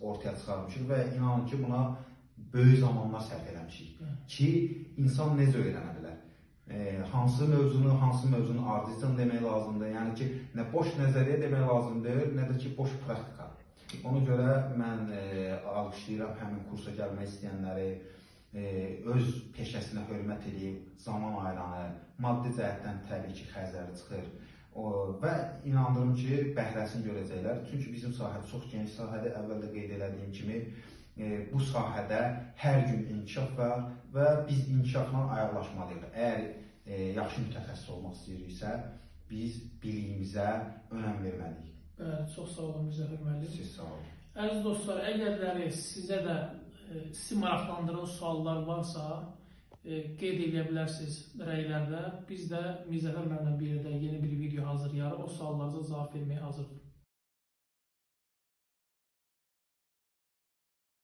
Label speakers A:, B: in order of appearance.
A: ortaya çıxarmışıq və inanın ki, buna böyük zamanlar sərf eləmişik ki, insan necə öyrənə bilər. Hansı mövzunu ardıcıl demək lazımdır, yəni ki, nə boş nəzəriyyə demək lazımdır, nə də ki, boş praktika. Ona görə mən alqışlayıram həmin kursa gəlmək istəyənləri, öz peşəsinə hörmət edib, zaman ayıranır, maddi cəhətdən təbii ki, xərcləri çıxır və inandırım ki, bəhrəsini görəcəklər. Çünki bizim sahə çox geniş sahədir, əvvəldə qeyd elədiyim kimi, bu sahədə hər gün inkişaf var və biz inkişafla ayaqlaşmalıyıq. Əgər yaxşı mütəxəssis olmaq istəyiriksə, biz biliyimizə önəm verməliyik.
B: Bəli, çox sağ olun, Müzəffər müəllim.
A: Siz sağ olun.
B: Əziz dostlar, əgər sizə də sizi maraqlandıran suallar varsa, qeyd edə bilərsiniz rəylərdə. Biz də Müzəffər müəllimlə bir yerdə yeni bir video hazırlayarıq, o suallarınıza cavab verməyə hazırıq.